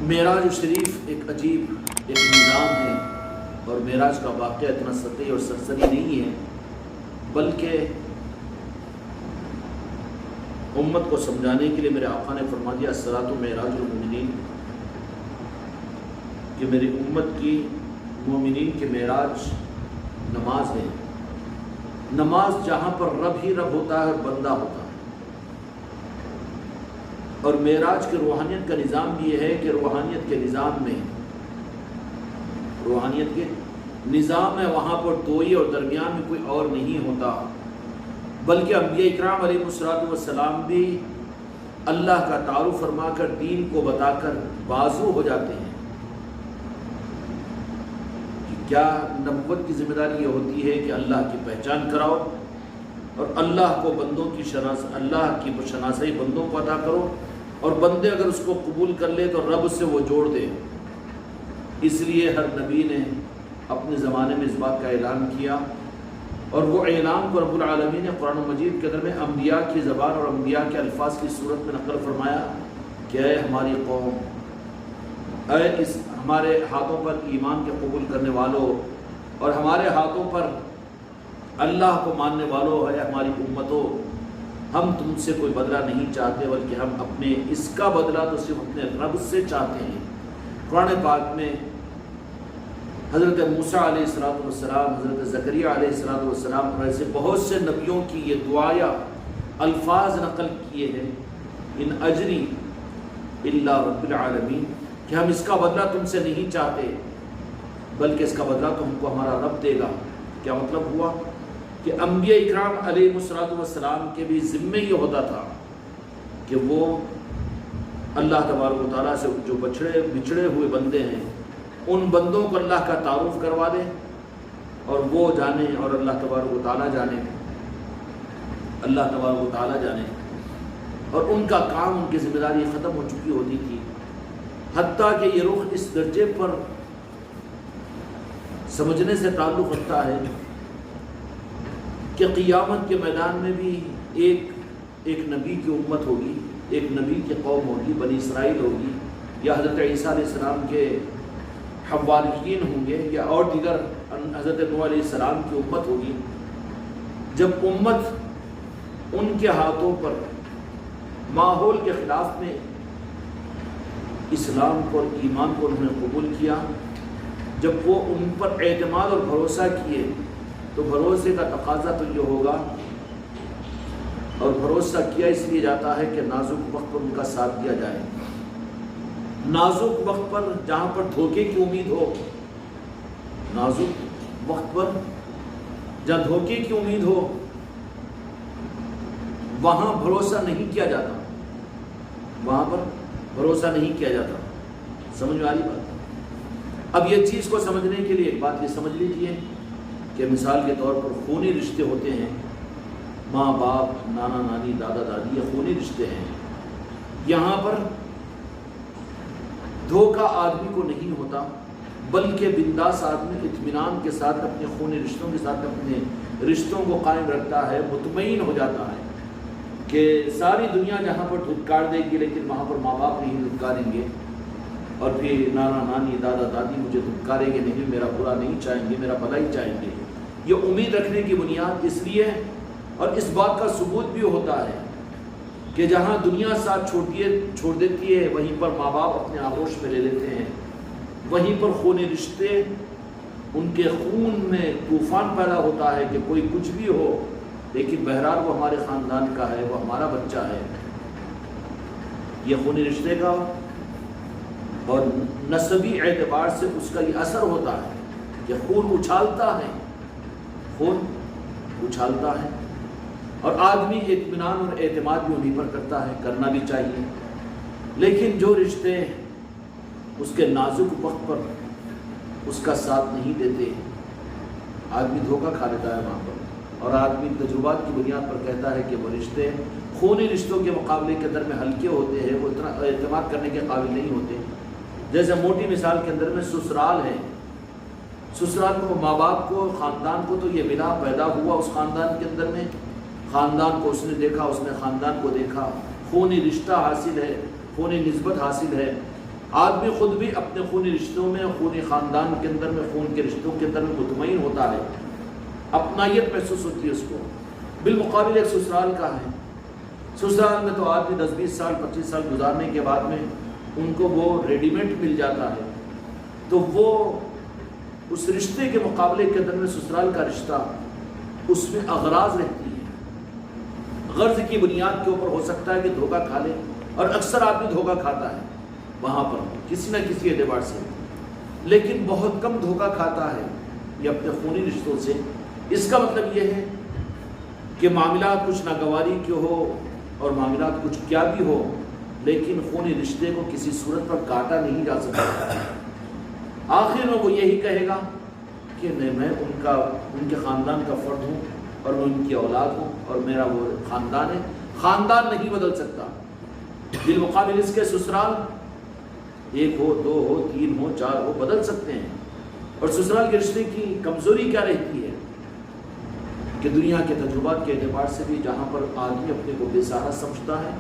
معراج شریف ایک عجیب ایک نظام ہے، اور معراج کا واقعہ اتنا سطحی اور سرسری نہیں ہے، بلکہ امت کو سمجھانے کے لیے میرے آقا نے فرما دیا الصلاۃ معراج المؤمنین، کہ میری امت کی مومنین کے معراج نماز ہے۔ نماز جہاں پر رب ہی رب ہوتا ہے، بندہ ہوتا ہے، اور معراج کے روحانیت کا نظام بھی یہ ہے کہ روحانیت کے نظام میں وہاں پر دوئی اور درمیان میں کوئی اور نہیں ہوتا، بلکہ انبیاء اکرام علیہ السلام بھی اللہ کا تعارف فرما کر دین کو بتا کر بازو ہو جاتے ہیں۔ کیا نبوت کی ذمہ داری یہ ہوتی ہے کہ اللہ کی پہچان کراؤ اور اللہ کی شناسائی بندوں کو عطا کرو، اور بندے اگر اس کو قبول کر لے تو رب سے وہ جوڑ دے۔ اس لیے ہر نبی نے اپنے زمانے میں اس بات کا اعلان کیا، اور وہ اعلان کو رب العالمین نے قرآن مجید کے اندر میں انبیاء کی زبان اور انبیاء کے الفاظ کی صورت میں نقل فرمایا کہ اے ہماری قوم، ہمارے ہاتھوں پر ایمان کے قبول کرنے والوں اور ہمارے ہاتھوں پر اللہ کو ماننے والوں، ہے ہماری امتوں، ہم تم سے کوئی بدلہ نہیں چاہتے، بلکہ ہم اپنے اس کا بدلہ تو صرف اپنے رب سے چاہتے ہیں۔ قرآن پاک میں حضرت موسیٰ علیہ السلام، حضرت زکریا علیہ السلام اور ایسے بہت سے نبیوں کی یہ دعایا الفاظ نقل کیے ہیں، ان اجری الا رب العالمین، کہ ہم اس کا بدلہ تم سے نہیں چاہتے، بلکہ اس کا بدلہ تو ہم کو ہمارا رب دے گا۔ کیا مطلب ہوا کہ انبیاء اکرام علیہ السلام کے بھی ذمہ یہ ہوتا تھا کہ وہ اللہ تبارک و تعالیٰ سے جو بچھڑے ہوئے بندے ہیں، ان بندوں کو اللہ کا تعارف کروا دیں، اور وہ جانے اور اللہ تبارک و تعالیٰ جانے، اور ان کا کام، ان کی ذمہ داری ختم ہو چکی ہوتی تھی۔ حتیٰ کہ یہ رخ اس درجے پر سمجھنے سے تعلق رکھتا ہے کہ قیامت کے میدان میں بھی ایک نبی کی امت ہوگی، ایک نبی کی قوم ہوگی، بنی اسرائیل ہوگی، یا حضرت عیسیٰ علیہ السلام کے حواریین ہوں گے، یا اور دیگر حضرت نوح علیہ السلام کی امت ہوگی۔ جب امت ان کے ہاتھوں پر ماحول کے خلاف میں اسلام کو اور ایمان کو انہوں نے قبول کیا، جب وہ ان پر اعتماد اور بھروسہ کیے، تو بھروسے کا تقاضا تو یہ ہوگا، اور بھروسہ کیا اس لیے جاتا ہے کہ نازک وقت پر ان کا ساتھ دیا جائے۔ نازک وقت پر جہاں پر دھوکے کی امید ہو، نازک وقت پر جہاں دھوکے کی امید ہو، وہاں بھروسہ نہیں کیا جاتا، وہاں پر بھروسہ نہیں کیا جاتا۔ سمجھ میں آ رہی بات؟ اب یہ چیز کو سمجھنے کے لیے ایک بات یہ سمجھ لیجیے کہ مثال کے طور پر خونی رشتے ہوتے ہیں، ماں باپ، نانا نانی، دادا دادی، یہ خونی رشتے ہیں۔ یہاں پر دھوکہ آدمی کو نہیں ہوتا، بلکہ بنداس آدمی اطمینان کے ساتھ اپنے خونی رشتوں کے ساتھ اپنے رشتوں کو قائم رکھتا ہے، مطمئن ہو جاتا ہے کہ ساری دنیا جہاں پر دھتکار دے گی، لیکن وہاں پر ماں باپ نہیں دھتکاریں گے، اور پھر نانا نانی، دادا دادی مجھے دھتکاریں گے نہیں، میرا برا نہیں چاہیں گے، میرا بھلا ہی چاہیں گے۔ یہ امید رکھنے کی بنیاد اس لیے، اور اس بات کا ثبوت بھی ہوتا ہے کہ جہاں دنیا ساتھ چھوڑ دیتی ہے، وہیں پر ماں باپ اپنے آغوش میں لے لیتے ہیں، وہیں پر خونی رشتے، ان کے خون میں طوفان پیدا ہوتا ہے کہ کوئی کچھ بھی ہو، لیکن بہرحال وہ ہمارے خاندان کا ہے، وہ ہمارا بچہ ہے۔ یہ خونی رشتے کا اور نسبی اعتبار سے اس کا یہ اثر ہوتا ہے کہ خون اچھالتا ہے، اور آدمی اطمینان اور اعتماد بھی انہیں پر کرتا ہے، کرنا بھی چاہیے۔ لیکن جو رشتے اس کے نازک وقت پر اس کا ساتھ نہیں دیتے، آدمی دھوکہ کھا لیتا ہے وہاں پر، اور آدمی تجربات کی بنیاد پر کہتا ہے کہ وہ رشتے خونی رشتوں کے مقابلے کے اندر میں ہلکے ہوتے ہیں، وہ اتنا اعتماد کرنے کے قابل نہیں ہوتے۔ جیسے موٹی مثال کے اندر میں سسرال ہے، سسرال کو ماں باپ کو، خاندان کو تو یہ ملا، پیدا ہوا اس خاندان کے اندر میں، خاندان کو اس نے دیکھا، اس نے خاندان کو دیکھا، خونی رشتہ حاصل ہے، خونی نسبت حاصل ہے، آدمی خود بھی اپنے خونی رشتوں میں، خونی خاندان کے اندر میں، خون کے رشتوں کے اندر میں مطمئن ہوتا ہے، اپنائیت محسوس ہوتی ہے اس کو۔ بالمقابل ایک سسرال کا ہے، سسرال میں تو آدمی 10-20 سال 25 سال گزارنے کے بعد میں ان کو وہ ریڈی میڈ مل جاتا ہے، تو وہ اس رشتے کے مقابلے کے اندر میں سسرال کا رشتہ، اس میں اغراض رہتی ہے، غرض کی بنیاد کے اوپر ہو سکتا ہے کہ دھوکہ کھا لے، اور اکثر آدمی دھوکہ کھاتا ہے وہاں پر کسی نہ کسی اعتبار سے، لیکن بہت کم دھوکہ کھاتا ہے یہ اپنے خونی رشتوں سے۔ اس کا مطلب یہ ہے کہ معاملات کچھ ناگواری کے ہو اور معاملات کچھ کیا بھی ہو، لیکن خونی رشتے کو کسی صورت پر کاٹا نہیں جا سکتا۔ آخر میں وہ یہی کہے گا کہ نہیں، میں ان کے خاندان کا فرد ہوں اور میں ان کی اولاد ہوں اور میرا وہ خاندان ہے، خاندان نہیں بدل سکتا۔ بالمقابل اس کے سسرال 1 ہو 2 ہو 3 ہو 4 ہو بدل سکتے ہیں، اور سسرال کے رشتے کی کمزوری کیا رہتی ہے کہ دنیا کے تجربات کے اعتبار سے بھی جہاں پر آدمی اپنے کو بے سہارا سمجھتا ہے،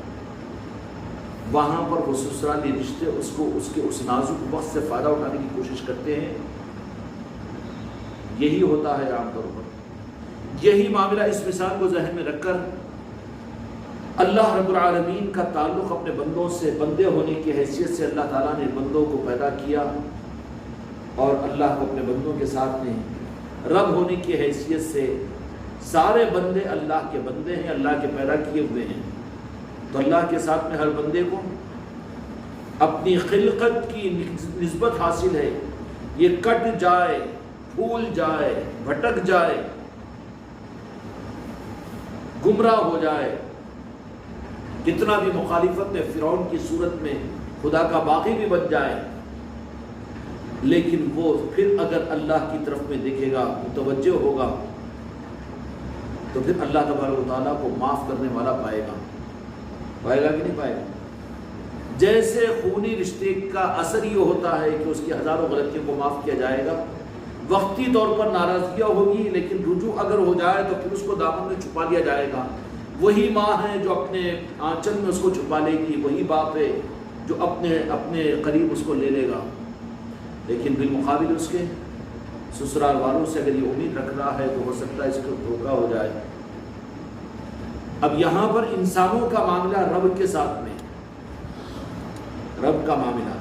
وہاں پر وہ سسرالی رشتے اس نازک وقت سے فائدہ اٹھانے کی کوشش کرتے ہیں۔ یہی ہوتا ہے عام طور پر، یہی معاملہ اس مثال کو ذہن میں رکھ کر اللہ رب العالمین کا تعلق اپنے بندوں سے، بندے ہونے کی حیثیت سے اللہ تعالیٰ نے بندوں کو پیدا کیا، اور اللہ کو اپنے بندوں کے ساتھ میں رب ہونے کی حیثیت سے سارے بندے اللہ کے بندے ہیں، اللہ کے پیدا کیے ہوئے ہیں، تو اللہ کے ساتھ میں ہر بندے کو اپنی خلقت کی نسبت حاصل ہے۔ یہ کٹ جائے، پھول جائے، بھٹک جائے، گمراہ ہو جائے، کتنا بھی مخالفت میں فرعون کی صورت میں خدا کا باغی بھی بن جائے، لیکن وہ پھر اگر اللہ کی طرف میں دیکھے گا، متوجہ ہوگا، تو پھر اللہ تبارک و تعالیٰ کو معاف کرنے والا پائے گا کہ نہیں پائے گا؟ جیسے خونی رشتے کا اثر یہ ہوتا ہے کہ اس کی ہزاروں غلطیوں کو معاف کیا جائے گا، وقتی طور پر ناراضگیاں ہوگی، لیکن رجوع اگر ہو جائے تو پھر اس کو دامن میں چھپا لیا جائے گا۔ وہی ماں ہے جو اپنے آنچل میں اس کو چھپا لے گی، وہی باپ ہے جو اپنے قریب اس کو لے لے گا، لیکن بالمقابل اس کے سسرال والوں سے اگر یہ امید رکھ رہا ہے تو ہو سکتا ہے اس کو دھوکہ ہو جائے۔ اب یہاں پر انسانوں کا معاملہ رب کے ساتھ میں، رب کا معاملہ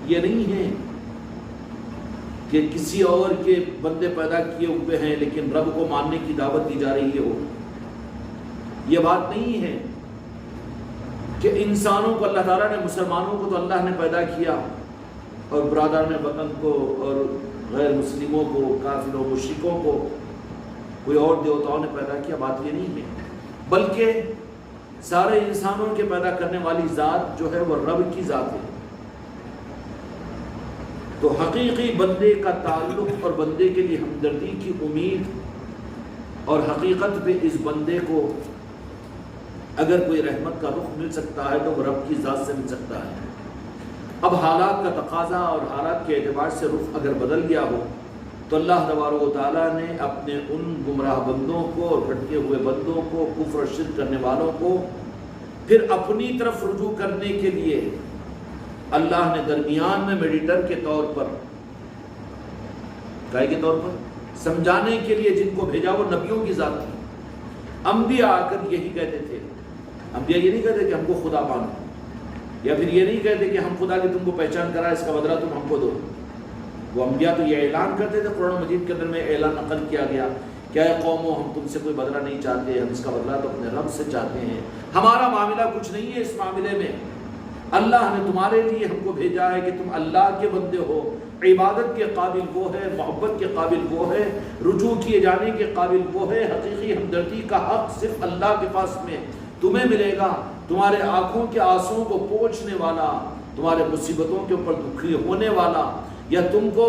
یہ نہیں ہے کہ کسی اور کے بندے پیدا کیے ہوئے ہیں لیکن رب کو ماننے کی دعوت دی جا رہی ہو، یہ بات نہیں ہے کہ انسانوں کو اللہ تعالیٰ نے، مسلمانوں کو تو اللہ نے پیدا کیا اور برادران وطن کو اور غیر مسلموں کو، کافروں، مشرکوں کو کوئی اور دیوتاؤں نے پیدا کیا، بات یہ نہیں ہے، بلکہ سارے انسانوں کے پیدا کرنے والی ذات جو ہے وہ رب کی ذات ہے۔ تو حقیقی بندے کا تعلق اور بندے کے لیے ہمدردی کی امید اور حقیقت پہ اس بندے کو اگر کوئی رحمت کا رخ مل سکتا ہے تو وہ رب کی ذات سے مل سکتا ہے۔ اب حالات کا تقاضا اور حالات کے اعتبار سے رخ اگر بدل گیا ہو تو اللہ تبارک و تعالیٰ نے اپنے ان گمراہ بندوں کو اور بھٹکے ہوئے بندوں کو، کفر و شرک کرنے والوں کو پھر اپنی طرف رجوع کرنے کے لیے اللہ نے درمیان میں میڈیٹر کے طور پر، گائے کے طور پر سمجھانے کے لیے جن کو بھیجا وہ نبیوں کی ذات تھی۔ انبیاء آ کر یہی کہتے تھے، انبیاء یہ نہیں کہتے کہ ہم کو خدا مانو، یا پھر یہ نہیں کہتے کہ ہم خدا کی تم کو پہچان کرا، اس کا بدلہ تم ہم کو دو۔ وہ انبیاء تو یہ اعلان کرتے تھے، قرآن مجید کے اندر میں اعلان نقل کیا گیا کہ اے قومو، ہم تم سے کوئی بدلہ نہیں چاہتے، ہم اس کا بدلہ تو اپنے رب سے چاہتے ہیں، ہمارا معاملہ کچھ نہیں ہے اس معاملے میں، اللہ نے تمہارے لیے ہم کو بھیجا ہے کہ تم اللہ کے بندے ہو، عبادت کے قابل وہ ہے، محبت کے قابل وہ ہے، رجوع کیے جانے کے قابل وہ ہے، حقیقی ہمدردی کا حق صرف اللہ کے پاس میں تمہیں ملے گا، تمہارے آنکھوں کے آنسوؤں کو پوچھنے والا، تمہارے مصیبتوں کے اوپر دکھی ہونے والا، یا تم کو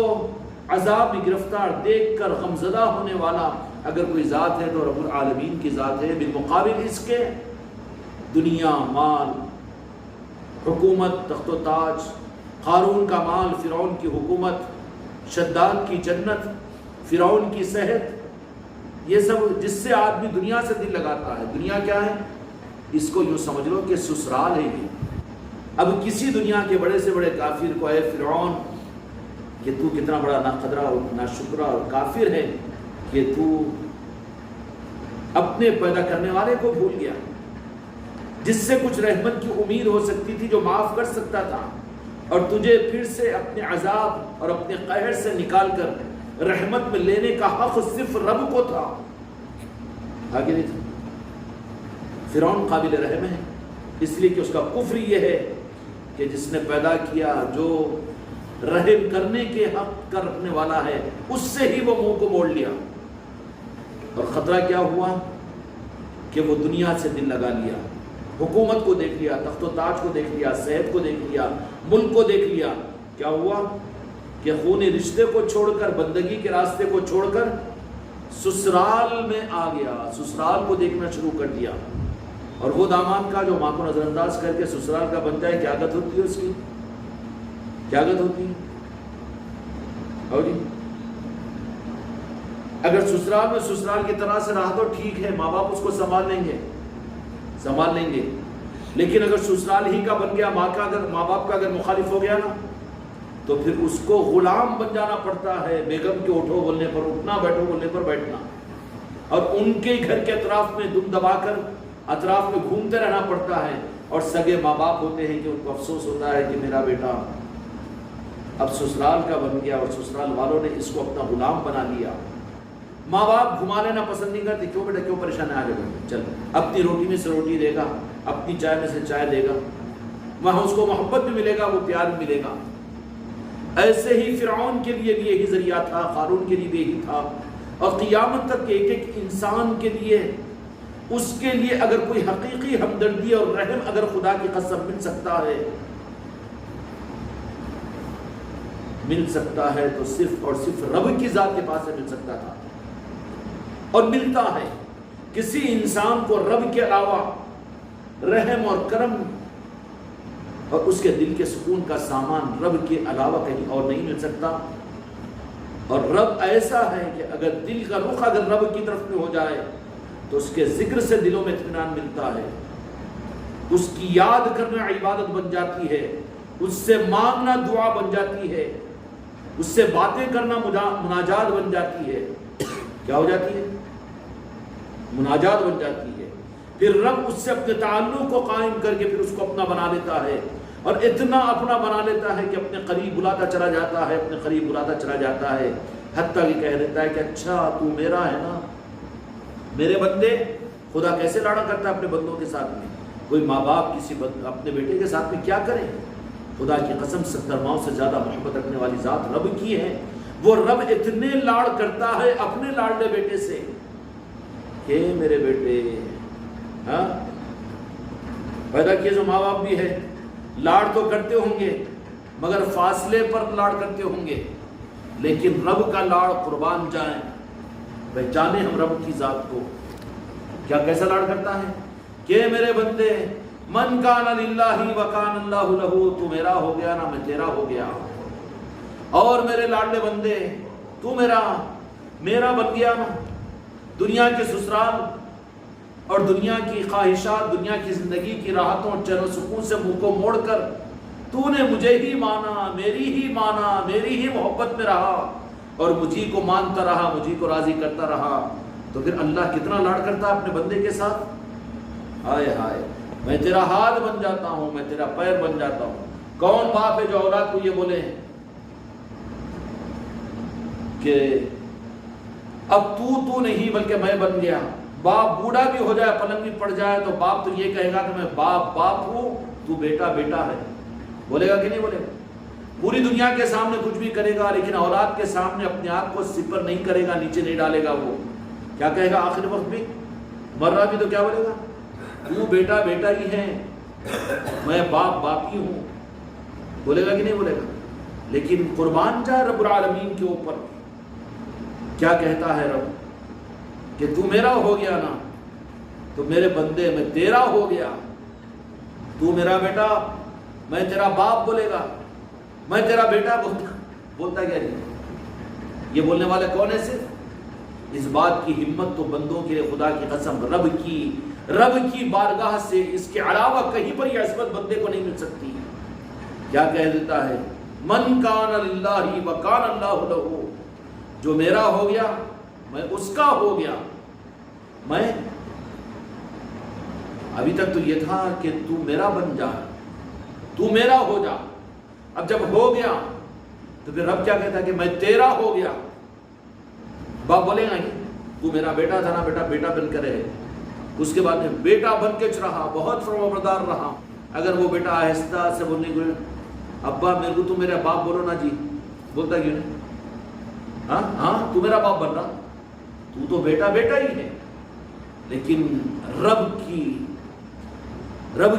عذاب میں گرفتار دیکھ کر غمزدہ ہونے والا اگر کوئی ذات ہے تو رب العالمین کی ذات ہے۔ بالمقابل اس کے دنیا، مال، حکومت، تخت و تاج، قارون کا مال، فرعون کی حکومت، شداد کی جنت، فرعون کی صحت، یہ سب جس سے آدمی دنیا سے دل لگاتا ہے۔ دنیا کیا ہے؟ اس کو یوں سمجھ لو کہ سسرال ہے، اب کسی دنیا کے بڑے سے بڑے کافر کو، اے فرعون کہ تو کتنا بڑا ناقدرہ اور ناشکرہ اور کافر ہے کہ تو اپنے پیدا کرنے والے کو بھول گیا، جس سے کچھ رحمت کی امید ہو سکتی تھی، جو معاف کر سکتا تھا، اور تجھے پھر سے اپنے عذاب اور اپنے قہر سے نکال کر رحمت میں لینے کا حق صرف رب کو تھا، آگے نہیں تھا۔ فرعون قابل رحم ہے، اس لیے کہ اس کا کفر یہ ہے کہ جس نے پیدا کیا، جو رحم کرنے کے حق کا رکھنے والا ہے، اس سے ہی وہ منہ کو موڑ لیا۔ اور خطرہ کیا ہوا کہ وہ دنیا سے دل لگا لیا، حکومت کو دیکھ لیا، تخت و تاج کو دیکھ لیا، صحت کو دیکھ لیا، ملک کو دیکھ لیا۔ کیا ہوا کہ خونی رشتے کو چھوڑ کر، بندگی کے راستے کو چھوڑ کر سسرال میں آ گیا، سسرال کو دیکھنا شروع کر دیا۔ اور وہ داماد کا جو ماں کو نظر انداز کر کے سسرال کا بن جائے، کیا عادت ہوتی ہے اس کی؟ کیا عادت ہوتی ہے؟ اور جی اگر سسرال میں سسرال کی طرح سے رہا تو ٹھیک ہے، ماں باپ اس کو سنبھال لیں گے، لیکن اگر سسرال ہی کا بن گیا، ماں باپ کا اگر مخالف ہو گیا نا، تو پھر اس کو غلام بن جانا پڑتا ہے، بیگم کے اٹھو بولنے پر اٹھنا، بیٹھو بولنے پر بیٹھنا، اور ان کے گھر کے اطراف میں دم دبا کر اطراف میں گھومتے رہنا پڑتا ہے۔ اور سگے ماں باپ ہوتے ہیں کہ ان کو افسوس ہوتا ہے کہ میرا بیٹا اب سسرال کا بن گیا، اور سسرال والوں نے اس کو اپنا غلام بنا لیا۔ ماں باپ گھما لینا پسند نہیں کرتے، کیوں بیٹا کیوں پریشان ہے، آگے بڑھ، چل اپنی روٹی میں سے روٹی دے گا، اپنی چائے میں سے چائے دے گا، وہاں اس کو محبت بھی ملے گا، وہ پیار بھی ملے گا۔ ایسے ہی فرعون کے لیے بھی یہی ذریعہ تھا، قارون کے لیے بھی یہی تھا، اور قیامت تک ایک ایک انسان کے لیے، اس کے لیے اگر کوئی حقیقی ہمدردی اور رحم اگر خدا کی قسم مل سکتا ہے تو صرف اور صرف رب کی ذات کے پاس سے مل سکتا تھا، اور ملتا ہے۔ کسی انسان کو رب کے علاوہ رحم اور کرم اور اس کے دل کے سکون کا سامان رب کے علاوہ کہیں اور نہیں مل سکتا۔ اور رب ایسا ہے کہ اگر دل کا رخ اگر رب کی طرف میں ہو جائے تو اس کے ذکر سے دلوں میں اطمینان ملتا ہے، اس کی یاد کرنا عبادت بن جاتی ہے، اس سے مانگنا دعا بن جاتی ہے، اس سے باتیں کرنا مناجات بن جاتی ہے۔ کیا ہو جاتی ہے؟ مناجات بن جاتی ہے۔ پھر رب اس سے اپنے تعلق کو قائم کر کے پھر اس کو اپنا بنا لیتا ہے، اور اتنا اپنا بنا لیتا ہے کہ اپنے قریب بلاتا چلا جاتا ہے، اپنے قریب بلاتا چلا جاتا ہے، حتیٰ کہ کہہ دیتا ہے کہ اچھا تو میرا ہے نا، میرے بندے۔ خدا کیسے لاڑا کرتا ہے اپنے بندوں کے ساتھ میں؟ کوئی ماں باپ کسی اپنے بیٹے کے ساتھ میں کیا کرے؟ خدا کی قسم 70 ماؤں سے زیادہ محبت رکھنے والی ذات رب کی ہے۔ وہ رب اتنے لاڑ کرتا ہے اپنے لاڈلے بیٹے سے کہ میرے بیٹے، ہاں پیدا کیے جو ماں باپ بھی ہے، لاڑ تو کرتے ہوں گے مگر فاصلے پر لاڑ کرتے ہوں گے، لیکن رب کا لاڑ قربان جائیں، پہچانے ہم رب کی ذات کو، کیا کیسا لاڑ کرتا ہے کہ میرے بندے، من کان للہ وکان اللہ لہ، تو میرا ہو گیا نا، میں تیرا ہو گیا، اور میرے لاڈلے بندے تو میرا بن گیا نا۔ دنیا کے سسرال اور دنیا کی خواہشات، دنیا کی زندگی کی راحتوں اور چین و سکون سے منہ کو موڑ کر تو نے مجھے ہی مانا، میری ہی محبت میں رہا، اور مجھی کو مانتا رہا، مجھی کو راضی کرتا رہا، تو پھر اللہ کتنا لاڑ کرتا ہے اپنے بندے کے ساتھ۔ ہائے ہائے، میں تیرا ہاتھ بن جاتا ہوں، میں تیرا پیر بن جاتا ہوں۔ کون باپ ہے جو اولاد کو یہ بولے کہ اب تو نہیں بلکہ میں بن گیا؟ باپ بوڑھا بھی ہو جائے، پلنگ بھی پڑ جائے، تو باپ تو یہ کہے گا کہ میں باپ ہوں، تو بیٹا ہے، بولے گا کہ نہیں بولے گا؟ پوری دنیا کے سامنے کچھ بھی کرے گا، لیکن اولاد کے سامنے اپنے آپ کو سپر نہیں کرے گا، نیچے نہیں ڈالے گا۔ وہ کیا کہے گا آخر وقت بھی؟ مر رہا بھی تو کیا بولے گا؟ تو بیٹا ہی ہے، میں باپ ہی ہوں، بولے گا کہ نہیں بولے گا؟ لیکن قربان جائے رب العالمین کے اوپر، کیا کہتا ہے رب کہ تو میرا ہو گیا نا، تو میرے بندے میں تیرا ہو گیا، تو میرا بیٹا، میں تیرا باپ بولے گا، میں تیرا بیٹا بولتا کیا نہیں؟ یہ بولنے والے کون ہے؟ صرف اس بات کی ہمت تو بندوں کے لیے خدا کی قسم رب کی بارگاہ سے اس کے علاوہ کہیں پر یہ عصمت بندے کو نہیں مل سکتی۔ کیا کہہ دیتا ہے؟ من کان للہ وکان اللہ لہ، جو میرا ہو گیا میں اس کا ہو گیا۔ میں ابھی تک تو یہ تھا کہ تو میرا بن جا، تو میرا ہو جا، اب جب ہو گیا تو پھر رب کیا کہتا ہے کہ میں تیرا ہو گیا۔ باپ بولے گا تو میرا بیٹا تھا نا بیٹا، بیٹا بن کر رہے، اس کے بعد میں بیٹا بن کے رہا، بہت فرمانبردار رہا۔ اگر وہ بیٹا آہستہ سے بولنے کو ابا میرے کو تو میرا باپ بولو نا جی، بولتا کیوں نہیں؟ ہاں ہاں تو میرا باپ بن رہا، تو بیٹا بیٹا ہی ہے۔ لیکن رب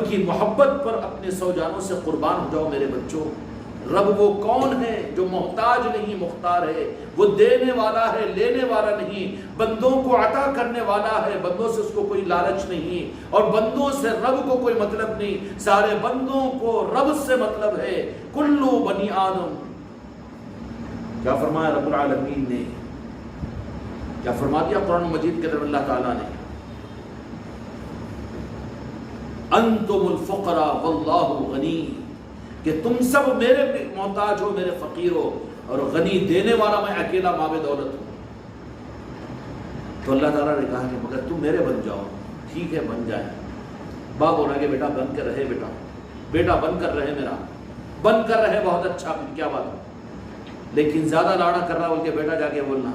کی محبت پر اپنے 100 جانوں سے قربان ہو جاؤ میرے بچوں۔ رب وہ کون ہے جو محتاج نہیں مختار ہے، وہ دینے والا ہے لینے والا نہیں، بندوں کو عطا کرنے والا ہے، بندوں سے اس کو کوئی لالچ نہیں اور بندوں سے رب کو کوئی مطلب نہیں، سارے بندوں کو رب سے مطلب ہے۔ کلو بنی آدم، کیا فرمایا رب العالمین نے، کیا فرما دیا قرآن مجید کے اندر اللہ تعالیٰ نے؟ انتم الفقراء واللہ غنی، کہ تم سب میرے محتاج ہو، میرے فقیر ہو، اور غنی دینے والا میں اکیلا ماب دولت ہوں۔ تو اللہ تعالیٰ نے کہا کہ مگر تم میرے بن جاؤ، ٹھیک ہے بن جائے۔ باپ بولا کہ بیٹا بن کر رہے، بیٹا بن کر رہے، میرا بن کر رہے، بہت اچھا، کیا بات ہے، لیکن زیادہ لاڑا کر رہا بول کے بیٹا جا کے بولنا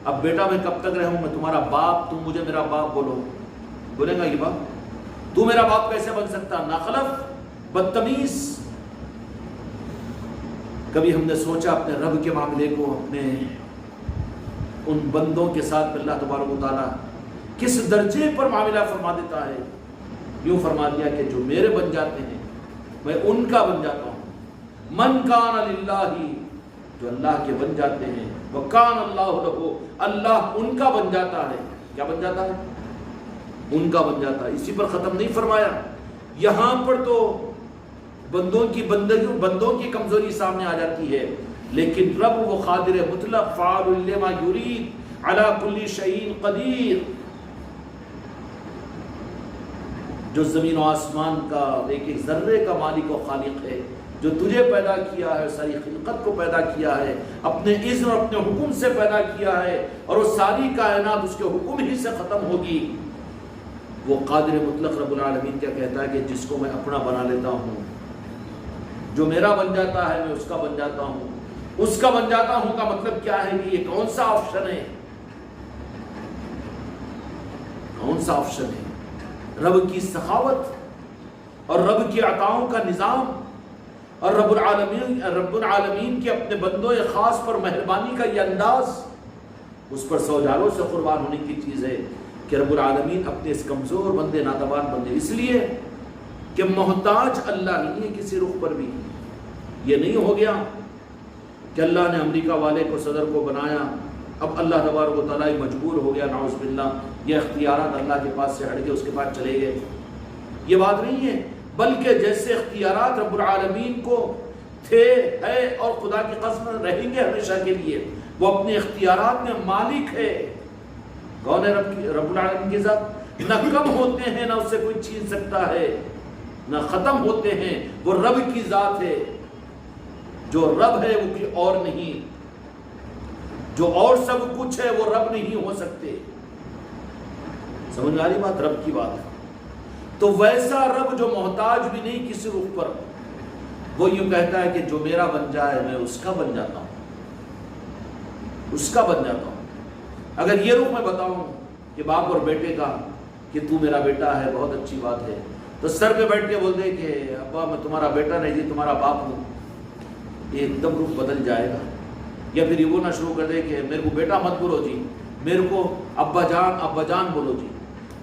اب بیٹا میں کب تک رہوں، میں تمہارا باپ، تم مجھے میرا باپ بولو، بولے گا یہ باپ تو میرا باپ کیسے بن سکتا؟ ناخلف، بدتمیز۔ کبھی ہم نے سوچا اپنے رب کے معاملے کو، اپنے ان بندوں کے ساتھ اللہ تبارک و تعالیٰ کس درجے پر معاملہ فرما دیتا ہے؟ یوں فرما دیا کہ جو میرے بن جاتے ہیں میں ان کا بن جاتا ہوں۔ من کان للہ، جو اللہ کے بن جاتے ہیں، وکان اللہ لہ، اللہ ان کا بن جاتا ہے۔ کیا بن جاتا ہے؟ ان کا بن جاتا ہے۔ اسی پر ختم نہیں فرمایا، یہاں پر تو بندوں کی کمزوری سامنے آ جاتی ہے، لیکن رب وہ قادر مطلق، فعال لما یرید، علی کل شیء قدیر، جو زمین و آسمان کا ایک ایک ذرے کا مالک و خالق ہے، جو تجھے پیدا کیا ہے، ساری خلقت کو پیدا کیا ہے، اپنے اذن اور اپنے حکم سے پیدا کیا ہے، اور وہ ساری کائنات اس کے حکم ہی سے ختم ہوگی۔ وہ قادر مطلق رب العالمین کیا کہتا ہے کہ جس کو میں اپنا بنا لیتا ہوں، جو میرا بن جاتا ہے میں اس کا بن جاتا ہوں۔ اس کا بن جاتا ہوں کا مطلب کیا ہے کہ یہ کون سا آپشن ہے؟ کون سا آپشن ہے؟ رب کی سخاوت اور رب کی عطاؤں کا نظام اور رب العالمین کے اپنے بندوں خاص پر مہربانی کا یہ انداز، اس پر 100 جانوں سے قربان ہونے کی چیز ہے کہ رب العالمین اپنے اس کمزور بندے، ناتوان بندے، اس لیے کہ محتاج اللہ نہیں ہے کسی رخ پر بھی۔ یہ نہیں ہو گیا کہ اللہ نے امریکہ والے کو صدر کو بنایا، اب اللہ تبارک و تعالیٰ مجبور ہو گیا، نعوذ باللہ، یہ اختیارات اللہ کے پاس سے ہٹ کے اس کے پاس چلے گئے۔ یہ بات نہیں ہے، بلکہ جیسے اختیارات رب العالمین کو تھے، ہے اور خدا کی قسم رہیں گے ہمیشہ کے لیے، وہ اپنے اختیارات میں مالک ہے۔ کون ہے رب العالمین کی ذات؟ نہ کم ہوتے ہیں، نہ اسے کوئی چھین سکتا ہے، نہ ختم ہوتے ہیں، وہ رب کی ذات ہے۔ جو رب ہے وہ کوئی اور نہیں، جو اور سب کچھ ہے وہ رب نہیں ہو سکتے۔ سمجھ میں آ رہی بات؟ رب کی بات ہے تو ویسا رب جو محتاج بھی نہیں کسی رخ پر، وہ یوں کہتا ہے کہ جو میرا بن جائے میں اس کا بن جاتا ہوں، اس کا بن جاتا ہوں۔ اگر یہ رخ میں بتاؤں کہ باپ اور بیٹے کا، کہ تو میرا بیٹا ہے، بہت اچھی بات ہے، تو سر پہ بیٹھ کے بول دے کہ ابا میں تمہارا بیٹا نہیں جی تمہارا باپ ہوں، ایک دم رخ بدل جائے گا۔ یا پھر یہ بولنا شروع کر دے کہ میرے کو بیٹا مت بولو جی، میرے کو ابا جان بولو جی،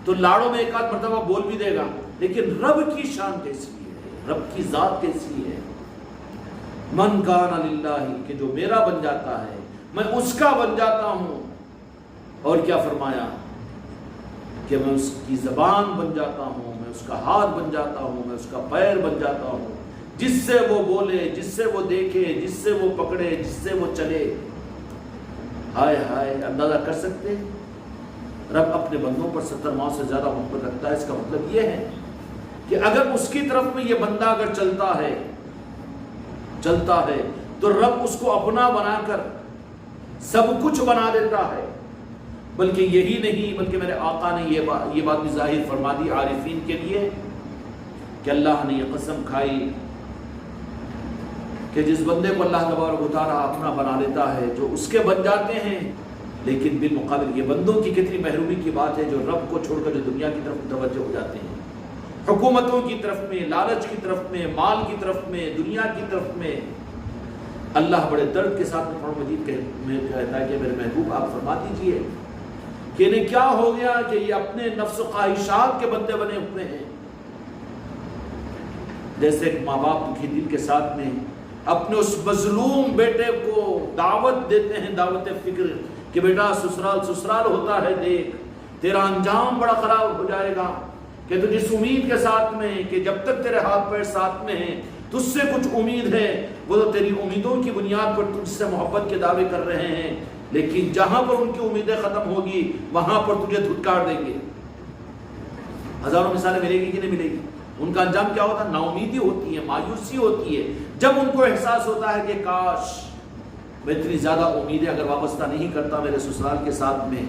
تو لاڑوں میں ایک آدھ مرتبہ بول بھی دے گا، لیکن رب کی شان کیسی ہے، رب کی ذات کیسی ہے؟ من کان للہ، کہ جو میرا بن جاتا ہے میں اس کا بن جاتا ہوں۔ اور کیا فرمایا کہ میں اس کی زبان بن جاتا ہوں، میں اس کا ہاتھ بن جاتا ہوں، میں اس کا پیر بن جاتا ہوں، جس سے وہ بولے، جس سے وہ دیکھے، جس سے وہ پکڑے، جس سے وہ چلے۔ ہائے ہائے، اندازہ کر سکتے رب اپنے بندوں پر 70 ماہ سے زیادہ محبت رکھتا ہے۔ اس کا مطلب یہ ہے کہ اگر اس کی طرف میں یہ بندہ اگر چلتا ہے چلتا ہے تو رب اس کو اپنا بنا کر سب کچھ بنا دیتا ہے۔ بلکہ یہی نہیں، بلکہ میرے آقا نے یہ بات بھی ظاہر فرما دی عارفین کے لیے کہ اللہ نے یہ قسم کھائی کہ جس بندے کو اللہ تبارک و تعالیٰ اپنا بنا لیتا ہے، جو اس کے بن جاتے ہیں، لیکن بالمقابل یہ بندوں کی کتنی محرومی کی بات ہے جو رب کو چھوڑ کر جو دنیا کی طرف متوجہ ہو جاتے ہیں، حکومتوں کی طرف میں، لالچ کی طرف میں، مال کی طرف میں، دنیا کی طرف میں۔ اللہ بڑے درد کے ساتھ قرآن مجید میں کہتا ہے کہ میرے محبوب آپ فرما دیجئے کہ انہیں کیا ہو گیا کہ یہ اپنے نفس و خواہشات کے بندے بنے ہوئے ہیں۔ جیسے ایک ماں باپ دکھی دل کے ساتھ میں اپنے اس مظلوم بیٹے کو دعوت دیتے ہیں، دعوت فکر کہ بیٹا سسرال ہوتا ہے، دیکھ تیرا انجام بڑا خراب ہو جائے گا، کہ تجھے اس امید کے ساتھ میں کہ جب تک تیرے ہاتھ پیر ساتھ میں ہیں تجھ سے کچھ امید ہے، وہ تو تیری امیدوں کی بنیاد پر تجھ سے محبت کے دعوے کر رہے ہیں، لیکن جہاں پر ان کی امیدیں ختم ہوگی وہاں پر تجھے دھتکار دیں گے۔ ہزاروں مثالیں ملے گی کہ نہیں ملے گی؟ ان کا انجام کیا ہوتا ہے؟ نا امیدی ہوتی ہے، مایوسی ہوتی ہے۔ جب ان کو احساس ہوتا ہے کہ کاش میں اتنی زیادہ امیدیں اگر وابستہ نہیں کرتا میرے سسرال کے ساتھ میں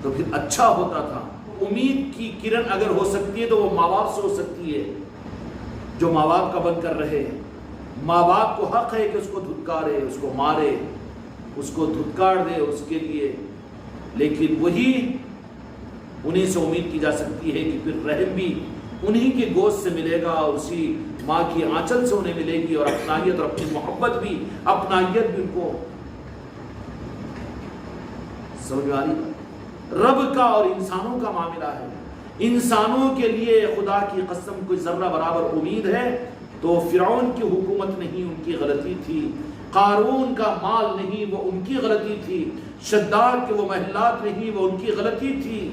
تو پھر اچھا ہوتا تھا۔ امید کی کرن اگر ہو سکتی ہے تو وہ ماں باپ سے ہو سکتی ہے، جو ماں باپ کا بن کر رہے۔ ماں باپ کو حق ہے کہ اس کو دھتکارے، اس کو مارے، اس کو دھتکار دے اس کے لیے، لیکن وہی انہیں سے امید کی جا سکتی ہے کہ پھر رحم بھی انہی کے گوشت سے ملے گا، اور اسی ماں کی آنچل سے انہیں ملے گی، اور اپنائیت اور اپنی محبت بھی، اپنائیت بھی ان کو سمجھ میں آ رہی۔ رب کا اور انسانوں کا معاملہ ہے۔ انسانوں کے لیے خدا کی قسم کوئی ذرہ برابر امید ہے تو فرعون کی حکومت نہیں، ان کی غلطی تھی۔ قارون کا مال نہیں، وہ ان کی غلطی تھی۔ شداد کے وہ محلات نہیں، وہ ان کی غلطی تھی۔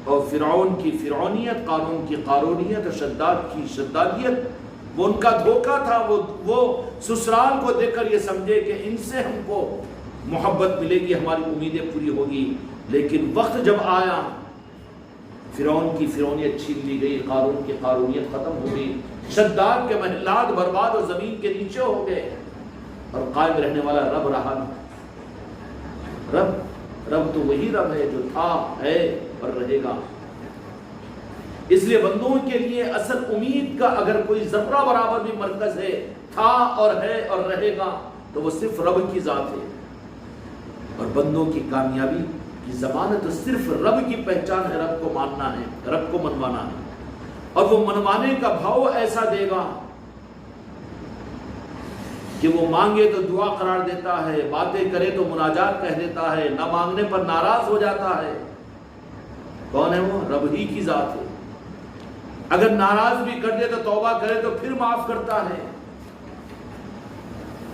اور فرعون کی فرعونیت، قارون کی قارونیت، اور شداد کی شدادیت، وہ ان کا دھوکہ تھا۔ وہ سسرال کو دیکھ کر یہ سمجھے کہ ان سے ہم کو محبت ملے گی، ہماری امیدیں پوری ہوگی، لیکن وقت جب آیا فرعون کی فرعونیت چھین لی گئی، قارون کی قارونیت ختم ہو گئی، شداد کے محلات برباد اور زمین کے نیچے ہو گئے، اور قائم رہنے والا رب رہا نہ۔ رب تو وہی رب ہے جو تھا، ہے اور رہے گا۔ اس لیے بندوں کے لیے اصل امید کا اگر کوئی ذرہ برابر بھی مرکز ہے، تھا اور ہے اور رہے گا، تو وہ صرف رب کی ذات ہے۔ اور بندوں کی کامیابی کی ضمانت تو صرف رب کی پہچان ہے، رب کو ماننا ہے، رب کو منوانا ہے، اور وہ منوانے کا بھاؤ ایسا دے گا کہ وہ مانگے تو دعا قرار دیتا ہے، باتیں کرے تو مناجات کہہ دیتا ہے، نہ مانگنے پر ناراض ہو جاتا ہے۔ کون ہے وہ؟ رب ہی کی ذات ہے۔ اگر ناراض بھی کر دے تو توبہ کرے تو پھر معاف کرتا ہے۔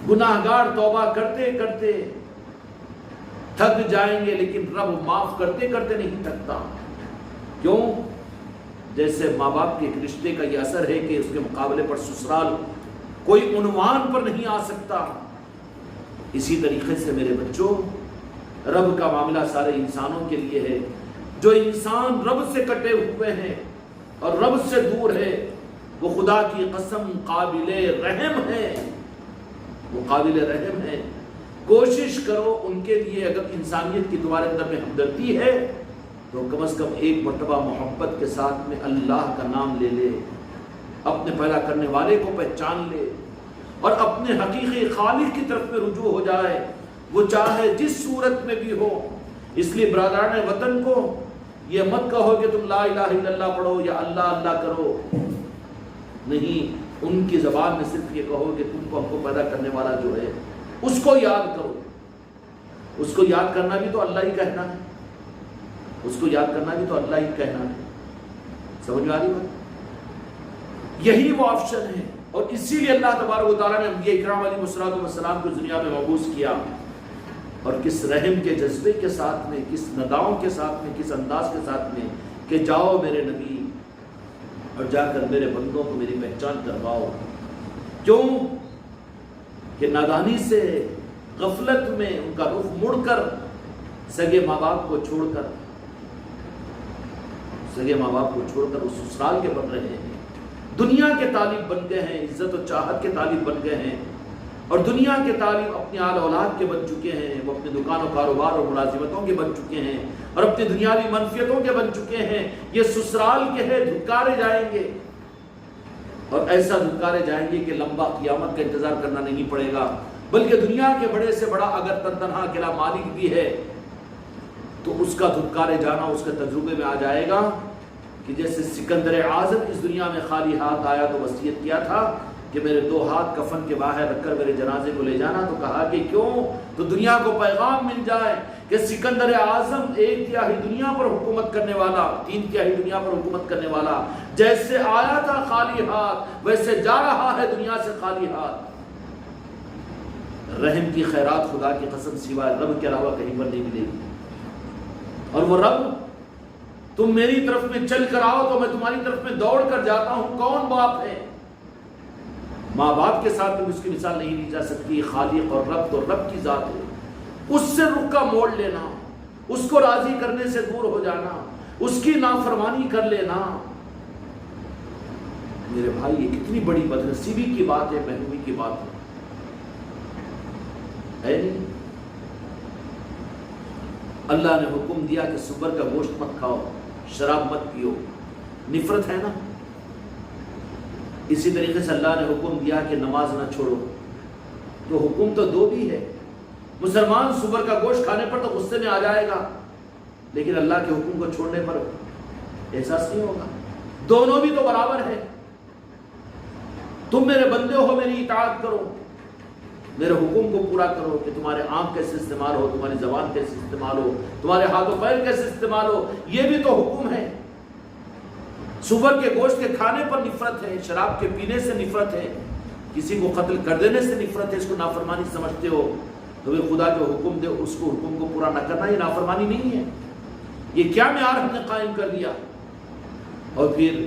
گناہگار توبہ کرتے کرتے تھک جائیں گے، لیکن رب معاف کرتے کرتے نہیں تھکتا۔ کیوں؟ جیسے ماں باپ کے ایک رشتے کا یہ اثر ہے کہ اس کے مقابلے پر سسرال کوئی عنوان پر نہیں آ سکتا، اسی طریقے سے میرے بچوں رب کا معاملہ سارے انسانوں کے لیے ہے۔ جو انسان رب سے کٹے ہوئے ہیں اور رب سے دور ہے، وہ خدا کی قسم قابل رحم ہے، وہ قابل رحم ہے۔ کوشش کرو ان کے لیے، اگر انسانیت کی تمہارے اندر میں ہمدردی ہے تو کم از کم ایک مرتبہ محبت کے ساتھ میں اللہ کا نام لے لے، اپنے پیدا کرنے والے کو پہچان لے، اور اپنے حقیقی خالق کی طرف میں رجوع ہو جائے، وہ چاہے جس صورت میں بھی ہو۔ اس لیے برادران وطن کو یہ مت کہو کہ تم لا الہ الا اللہ پڑھو یا اللہ اللہ کرو، نہیں، ان کی زبان میں صرف یہ کہو کہ تم کو ہم کو پیدا کرنے والا جو ہے اس کو یاد کرو۔ اس کو یاد کرنا بھی تو اللہ ہی کہنا ہے، اس کو یاد کرنا بھی تو اللہ ہی کہنا ہے۔ سمجھ میں آ رہی بات؟ یہی وہ آپشن ہے، اور اسی لیے اللہ تبارک و تعالیٰ نے انبیاء اکرام علیہ السلام کو دنیا میں مبعوث کیا، اور کس رحم کے جذبے کے ساتھ میں، کس نداؤں کے ساتھ میں، کس انداز کے ساتھ میں کہ جاؤ میرے نبی اور جا کر میرے بندوں کو میری پہچان کرواؤ۔ کیوں کہ نادانی سے، غفلت میں ان کا رخ مڑ کر سگے ماں باپ کو چھوڑ کر، سگے ماں باپ کو چھوڑ کر وہ سسرال کے بن رہے ہیں، دنیا کے طالب بن گئے ہیں، عزت و چاہت کے طالب بن گئے ہیں، اور دنیا کے طالب اپنی آل اولاد کے بن چکے ہیں، وہ اپنے دکان و کاروبار اور ملازمتوں کے بن چکے ہیں، اور اپنی دنیاوی منفیتوں کے بن چکے ہیں. یہ سسرال کے ہیں، دھکارے جائیں گے، اور ایسا دھکارے جائیں گے کہ لمبا قیامت کا انتظار کرنا نہیں پڑے گا، بلکہ دنیا کے بڑے سے بڑا اگر تنہا اکیلا مالک بھی ہے تو اس کا دھکارے جانا اس کے تجربے میں آ جائے گا کہ جیسے سکندر اعظم اس دنیا میں خالی ہاتھ آیا تو وصیت کیا تھا کہ میرے 2 ہاتھ کفن کے باہر رکھ کر میرے جنازے کو لے جانا، تو کہا کہ کیوں؟ تو دنیا کو پیغام مل جائے کہ سکندر اعظم 1/3 دنیا پر حکومت کرنے والا، 3/3 دنیا پر حکومت کرنے والا، جیسے آیا تھا خالی ہاتھ ویسے جا رہا ہے دنیا سے خالی ہاتھ. رحم کی خیرات خدا کی قسم سوائے رب کے علاوہ کہیں پر نہیں ملے گی. اور وہ رب تم میری طرف میں چل کر آؤ تو میں تمہاری طرف میں دوڑ کر جاتا ہوں. کون باپ ہے؟ ماں باپ کے ساتھ اس کی مثال نہیں لی جا سکتی. خالق اور رب تو رب کی ذات ہے. اس سے رخ کا موڑ لینا، اس کو راضی کرنے سے دور ہو جانا، اس کی نافرمانی کر لینا، میرے بھائی یہ کتنی بڑی بدنصیبی کی بات ہے، محرومی کی بات ہے نہیں؟ اللہ نے حکم دیا کہ سور کا گوشت مت کھاؤ، شراب مت پیو، نفرت ہے نا. اسی طریقے سے اللہ نے حکم دیا کہ نماز نہ چھوڑو، تو حکم تو 2 بھی ہے. مسلمان سور کا گوشت کھانے پر تو غصے میں آ جائے گا، لیکن اللہ کے حکم کو چھوڑنے پر احساس نہیں ہوگا. دونوں بھی تو برابر ہے. تم میرے بندے ہو، میری اطاعت کرو، میرے حکم کو پورا کرو کہ تمہارے آنکھ کیسے استعمال ہو، تمہاری زبان کیسے استعمال ہو، تمہارے ہاتھ و پیر کیسے استعمال ہو، یہ بھی تو حکم ہے. سور کے گوشت کے کھانے پر نفرت ہے، شراب کے پینے سے نفرت ہے، کسی کو قتل کر دینے سے نفرت ہے، اس کو نافرمانی سمجھتے ہو، تو پھر خدا جو حکم دے اس کو حکم کو پورا نہ کرنا یہ نافرمانی نہیں ہے. یہ کیا معیار ہم نے قائم کر دیا؟ اور پھر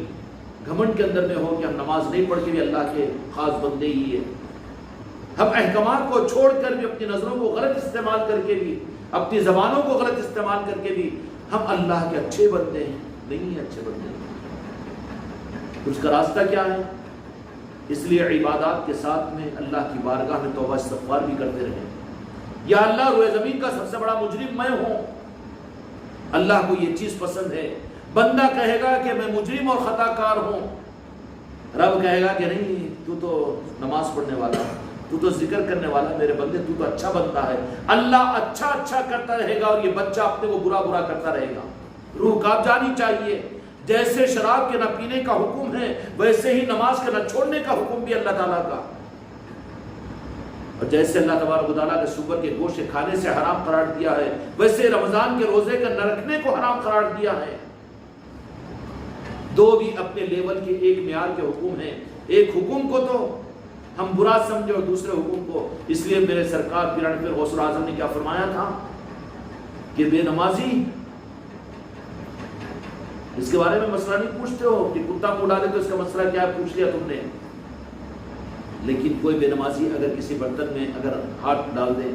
گھمنڈ کے اندر میں ہو کہ ہم نماز نہیں پڑھ کے بھی اللہ کے خاص بندے ہی ہیں. ہم احکامات کو چھوڑ کر بھی، اپنی نظروں کو غلط استعمال کر کے بھی، اپنی زبانوں کو غلط استعمال کر کے بھی ہم اللہ کے اچھے بندے ہیں. نہیں ہیں اچھے بندے. اس کا راستہ کیا ہے؟ اس لیے عبادات کے ساتھ میں اللہ کی بارگاہ میں توبہ استغفار بھی کرتے رہیں. یا اللہ روئے زمین کا سب سے بڑا مجرم میں ہوں. اللہ کو یہ چیز پسند ہے. بندہ کہے گا کہ میں مجرم اور خطا کار ہوں، رب کہے گا کہ نہیں، تو نماز پڑھنے والا، تو ذکر کرنے والا، میرے بندے تو اچھا بنتا ہے. اللہ اچھا اچھا کرتا رہے گا اور یہ بچہ اپنے کو برا برا کرتا رہے گا. روح کانپ جانی چاہیے. جیسے شراب کے نہ پینے کا حکم ہے، ویسے ہی نماز کے نہ چھوڑنے کا حکم بھی اللہ تعالیٰ کا. اور جیسے اللہ تبارک و تعالیٰ کے سور کے گوشت کھانے سے حرام قرار دیا ہے، ویسے رمضان کے روزے کا نہ رکھنے کو حرام قرار دیا ہے. 2 بھی اپنے لیول کے ایک معیار کے حکم ہیں. ایک حکم کو تو ہم برا سمجھے اور دوسرے حکم کو. اس لیے میرے سرکار پیران پیر غوث الاعظم نے کیا فرمایا تھا کہ بے نمازی، اس کے بارے میں مسئلہ نہیں پوچھتے ہو کہ کتا منہ ڈالے تو اس کا مسئلہ کیا ہے، پوچھ لیا تم نے. لیکن کوئی بے نمازی اگر کسی برتن میں اگر ہاتھ ڈال دے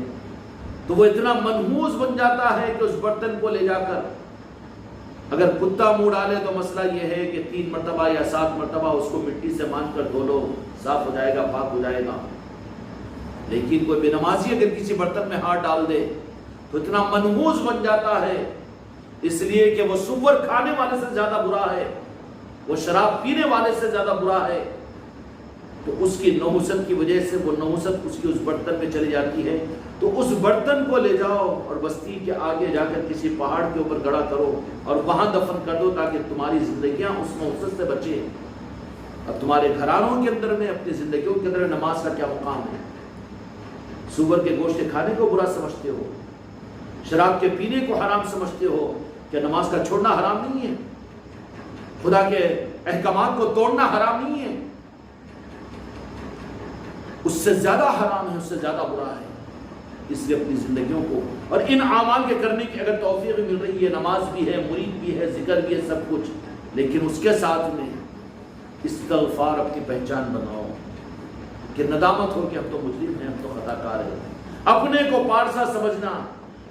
تو وہ اتنا منحوس بن جاتا ہے کہ اس برتن کو لے جا کر اگر کتا منہ ڈالے تو مسئلہ یہ ہے کہ 3 مرتبہ یا 7 مرتبہ اس کو مٹی سے مان کر دھو لو، صاف ہو جائے گا، پاک ہو جائے گا. لیکن کوئی بے نمازی اگر کسی برتن میں ہاتھ ڈال دے تو اتنا منحوس بن جاتا ہے، اس لیے کہ وہ سور کھانے والے سے زیادہ برا ہے، وہ شراب پینے والے سے زیادہ برا ہے. تو اس کی نحوست کی وجہ سے وہ نحوست اس کی اس برتن میں چلی جاتی ہے. تو اس برتن کو لے جاؤ اور بستی کے آگے جا کر کسی پہاڑ کے اوپر گڑا کرو اور وہاں دفن کر دو تاکہ تمہاری زندگیاں اس نحوست سے بچے. اب تمہارے گھرانوں کے اندر میں، اپنی زندگیوں کے اندر نماز کا کیا مقام ہے؟ سور کے گوشت کے کھانے کو برا سمجھتے ہو، شراب کے پینے کو حرام سمجھتے ہو. کہ نماز کا چھوڑنا حرام نہیں ہے، خدا کے احکامات کو توڑنا حرام نہیں ہے، اس سے زیادہ حرام ہے، اس سے زیادہ برا ہے. اس لیے اپنی زندگیوں کو اور ان اعمال کے کرنے کی اگر توفیق مل رہی ہے، نماز بھی ہے، مرید بھی ہے، ذکر بھی ہے، سب کچھ، لیکن اس کے ساتھ میں استغفار اپنی پہچان بناؤ کہ ندامت ہو کہ ہم تو مجرم ہیں، ہم تو خطا کار ہیں. اپنے کو پارسا سمجھنا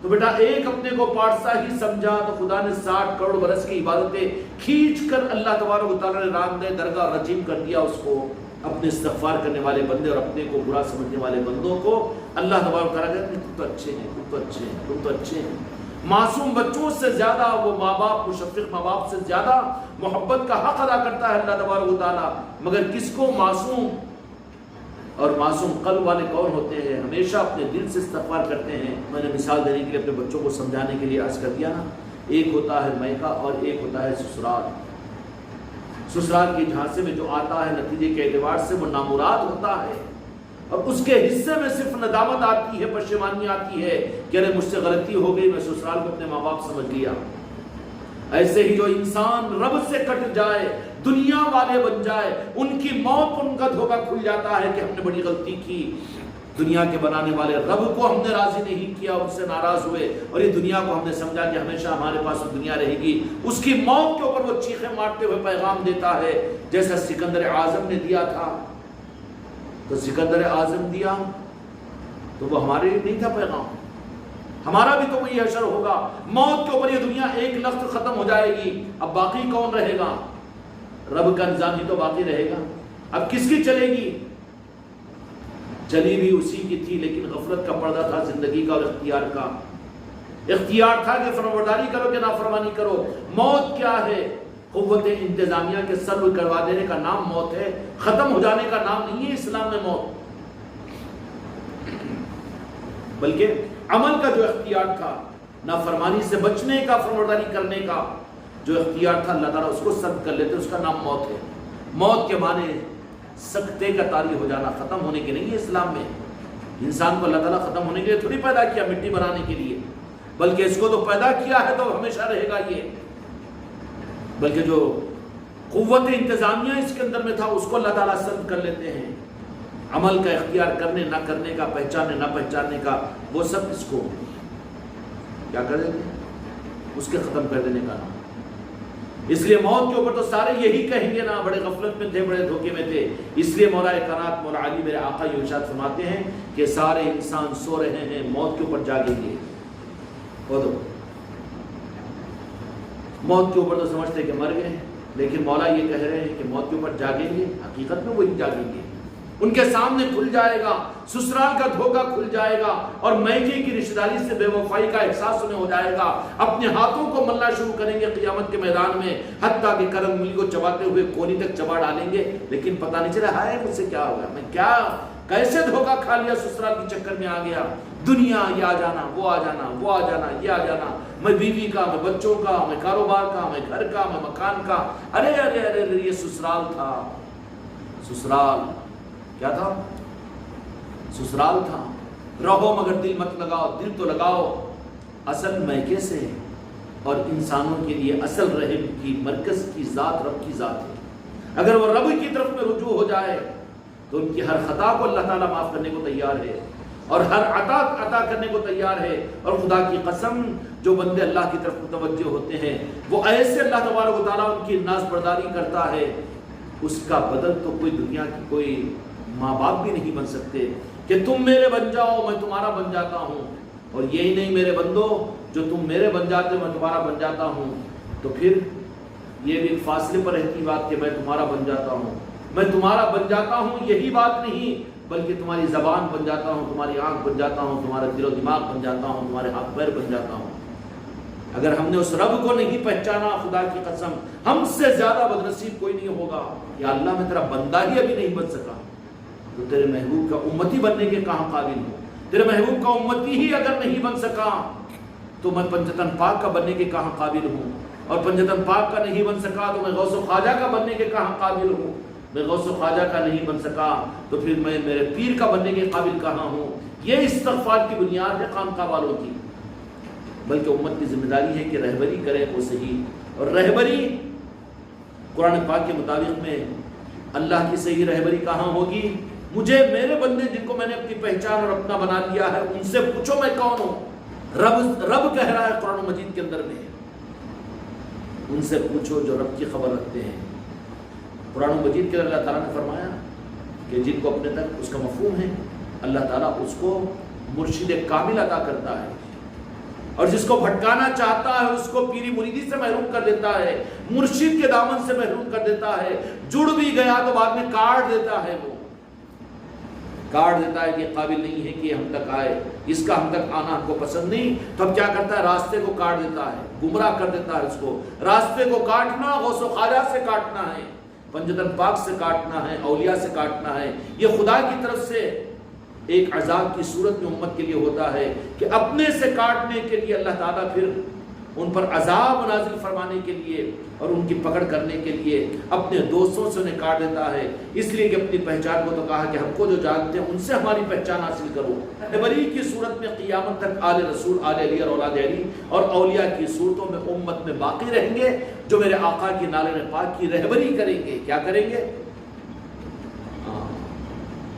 تو بیٹا ایک اپنے کو پارسا ہی سمجھا تو خدا نے 60 کروڑ برس کی عبادتیں کھینچ کر اللہ تبارک و تعالیٰ نے رام دے درگاہ رجیم کر دیا اس کو. اپنے استغفار کرنے والے بندے اور اپنے کو برا سمجھنے والے بندوں کو اللہ تبارک و تعالیٰ کہتے ہیں تم تو اچھے ہیں، تم تو اچھے ہیں، تم تو اچھے ہیں. معصوم بچوں سے زیادہ وہ ماں باپ، مشفق ماں باپ سے زیادہ محبت کا حق ادا کرتا ہے اللہ تبارک و تعالیٰ. مگر کس کو؟ معصوم. اور معصوم قلب والے کون ہوتے ہیں؟ ہمیشہ اپنے دل سے استغفار کرتے ہیں. میں نے مثال دینے کے لیے اپنے بچوں کو سمجھانے کے لیے عرض کر دیا نا، ایک ہوتا ہے میکہ اور ایک ہوتا ہے سسرال. سسرال کے جھانسے میں جو آتا ہے نتیجے کے اعتبار سے وہ نامراد ہوتا ہے، اور اس کے حصے میں صرف ندامت آتی ہے، پشیمانی آتی ہے کہ ارے مجھ سے غلطی ہو گئی، میں سسرال کو اپنے ماں باپ سمجھ لیا. ایسے ہی جو انسان رب سے کٹ جائے، دنیا والے بن جائے، ان کی موت پر ان کا دھوکہ کھل جاتا ہے کہ ہم نے بڑی غلطی کی. دنیا کے بنانے والے رب کو ہم نے راضی نہیں کیا، ان سے ناراض ہوئے، اور یہ دنیا کو ہم نے سمجھا کہ ہمیشہ ہمارے پاس دنیا رہے گی. اس کی موت کے اوپر وہ چیخیں مارتے ہوئے پیغام دیتا ہے جیسا سکندر اعظم نے دیا تھا. تو سکندر اعظم دیا تو وہ ہمارے لیے نہیں تھا پیغام، ہمارا بھی تو وہی حشر ہوگا. موت کے اوپر یہ دنیا ایک لفظ ختم ہو جائے گی. اب باقی کون رہے گا؟ رب کا نظام ہی تو باقی رہے گا. اب کس کی چلے گی؟ چلی بھی اسی کی تھی، لیکن غفلت کا پردہ تھا زندگی کا اور اختیار کا. اختیار تھا کہ فرمانبرداری کرو کہ نافرمانی کرو. موت کیا ہے؟ قوت انتظامیہ کے سلب کروا دینے کا نام موت ہے، ختم ہو جانے کا نام نہیں ہے اسلام میں موت. بلکہ عمل کا جو اختیار تھا، نافرمانی سے بچنے کا، فرمانبرداری کرنے کا جو اختیار تھا، اللہ تعالیٰ اس کو سلب کر لیتے، اس کا نام موت ہے. موت کے معنی سکتے کا طاری ہو جانا، ختم ہونے کے نہیں ہے اسلام میں. انسان کو اللہ تعالیٰ ختم ہونے کے لیے تھوڑی پیدا کیا، مٹی بنانے کے لیے، بلکہ اس کو تو پیدا کیا ہے تو ہمیشہ رہے گا یہ. بلکہ جو قوت انتظامیہ اس کے اندر میں تھا اس کو اللہ تعالیٰ سلب کر لیتے ہیں. عمل کا اختیار کرنے نہ کرنے کا، پہچاننے نہ پہچاننے کا، وہ سب اس کو کیا کر دیتے ہیں؟ اس کے ختم کر دینے کا نام. اس لیے موت کے اوپر تو سارے یہی کہیں گے نا، بڑے غفلت میں تھے، بڑے دھوکے میں تھے. اس لیے مولا کائنات مولا علی میرے آقا یہ ارشاد فرماتے ہیں کہ سارے انسان سو رہے ہیں، موت کے اوپر جاگیں گے. موت کے اوپر تو سمجھتے کہ مر گئے، لیکن مولا یہ کہہ رہے ہیں کہ موت کے اوپر جاگیں گے. حقیقت میں وہی جاگیں گے. ان کے سامنے کھل جائے گا، سسرال کا دھوکہ کھل جائے گا، اور میکے کی رشتہ داری سے بے وفائی کا احساس انہیں ہو جائے گا. اپنے ہاتھوں کو ملنا شروع کریں گے قیامت کے میدان میں، حتیٰ کہ کرم ملی کو چباتے ہوئے کونی تک چبا ڈالیں گے. لیکن پتہ نہیں چلا ہائے مجھ سے کیا ہوگا، میں کیا کیسے دھوکہ کھا لیا، سسرال کے چکر میں آ گیا. دنیا یہ آ جانا، وہ آ جانا، وہ آ جانا، یہ آ جانا، میں بیوی کا، میں بچوں کا، میں کاروبار کا، میں گھر کا، میں مکان کا. ارے ارے ارے یہ سسرال تھا. سسرال کیا تھا؟ سسرال تھا. رہو مگر دل مت لگاؤ. دل تو لگاؤ اصل میکے سے، اور انسانوں کے لیے اصل رحم کی مرکز کی ذات رب کی ذات ہے. اگر وہ رب کی طرف میں رجوع ہو جائے تو ان کی ہر خطا کو اللہ تعالیٰ معاف کرنے کو تیار ہے، اور ہر عطا کرنے کو تیار ہے. اور خدا کی قسم جو بندے اللہ کی طرف متوجہ ہوتے ہیں وہ ایسے اللہ تبارک و تعالیٰ ان کی ناز برداری کرتا ہے، اس کا بدل تو کوئی دنیا کی کوئی ماں باپ بھی نہیں بن سکتے کہ تم میرے بن جاؤ میں تمہارا بن جاتا ہوں. اور یہی نہیں میرے بندو، جو تم میرے بن جاتے میں تمہارا بن جاتا ہوں. تو پھر یہ بھی ایک فاصلے پر رہتی بات کہ میں تمہارا بن جاتا ہوں، میں تمہارا بن جاتا ہوں، یہی بات نہیں، بلکہ تمہاری زبان بن جاتا ہوں، تمہاری آنکھ بن جاتا ہوں، تمہارا دل و دماغ بن جاتا ہوں، تمہارے ہاتھ پیر بن جاتا ہوں. اگر ہم نے اس رب کو نہیں پہچانا، خدا کی قسم ہم سے زیادہ بدنصیب کوئی نہیں ہوگا. یا اللہ میں تیرا بندہ ہی ابھی نہیں بن سکا تو تیرے محبوب کا امتی بننے کے کہاں قابل ہوں. تیرے محبوب کا امتی ہی اگر نہیں بن سکا تو میں پنجتن پاک کا بننے کے کہاں قابل ہوں، اور پنجتن پاک کا نہیں بن سکا تو میں غوث و خواجہ کا بننے کے کہاں قابل ہوں. میں غوث و خواجہ کا نہیں بن سکا تو پھر میں میرے پیر کا بننے کے قابل کہاں ہوں. یہ استغفار کی بنیاد ہے خانقاہ والوں کی. بلکہ امت کی ذمہ داری ہے کہ رہبری کریں وہ صحیح، اور رہبری قرآن پاک کے مطابق میں اللہ کی صحیح رہبری کہاں ہوگی؟ مجھے میرے بندے جن کو میں نے اپنی پہچان اور اپنا بنا لیا ہے ان سے پوچھو میں کون ہوں. رب کہہ رہا ہے قرآن مجید کے اندر میں، ان سے پوچھو جو رب کی خبر رکھتے ہیں. قرآن مجید کے اندر اللہ تعالیٰ نے فرمایا کہ جن کو اپنے تک اس کا مفہوم ہے، اللہ تعالیٰ اس کو مرشد کامل عطا کرتا ہے. اور جس کو بھٹکانا چاہتا ہے اس کو پیری مریدی سے محروم کر دیتا ہے، مرشد کے دامن سے محروم کر دیتا ہے، جڑ بھی گیا تو بعد میں کاٹ دیتا ہے، وہ کاٹ دیتا ہے کہ قابل نہیں ہے کہ ہم تک آئے، اس کا ہم تک آنا ہم کو پسند نہیں، تو اب کیا کرتا ہے، راستے کو کاٹ دیتا ہے، گمراہ کر دیتا ہے اس کو۔ راستے کو کاٹنا غوث و خواجہ سے کاٹنا ہے، پنجتن پاک سے کاٹنا ہے، اولیاء سے کاٹنا ہے، یہ خدا کی طرف سے ایک عذاب کی صورت میں امت کے لیے ہوتا ہے کہ اپنے سے کاٹنے کے لیے اللہ تعالیٰ پھر ان پر عذاب نازل فرمانے کے لیے اور ان کی پکڑ کرنے کے لیے اپنے دوستوں سے انہیں کاٹ دیتا ہے، اس لیے کہ اپنی پہچان کو تو کہا کہ ہم کو جو جانتے ہیں ان سے ہماری پہچان حاصل کرو۔ رہبری کی صورت میں قیامت تک آل رسول، آل علی اور اولاد علی اور اولیاء کی صورتوں میں امت میں باقی رہیں گے، جو میرے آقا کی نالے پاک کی رہبری کریں گے۔ کیا کریں گے؟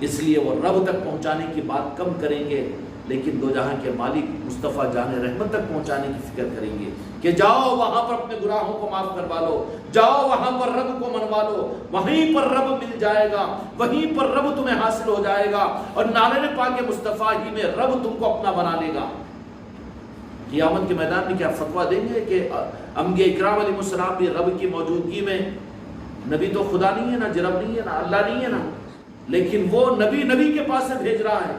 اس لیے وہ رب تک پہنچانے کی بات کم کریں گے، لیکن دو جہاں کے مالک مصطفیٰ جان رحمت تک پہنچانے کی فکر کریں گے کہ جاؤ وہاں پر اپنے گناہوں کو معاف کروا لو، جاؤ وہاں پر رب کو منوا لو، وہیں پر رب مل جائے گا، وہیں پر رب تمہیں حاصل ہو جائے گا، اور نالے پاک مصطفیٰ ہی میں رب تم کو اپنا بنا لے گا۔ قیامت کے میدان میں کیا فتویٰ دیں گے کہ انبیاء اکرام علیہ السلام بھی رب کی موجودگی میں، نبی تو خدا نہیں ہے نا، جرب نہیں ہے نا، اللہ نہیں ہے نا، لیکن وہ نبی کے پاس سے بھیج رہا ہے،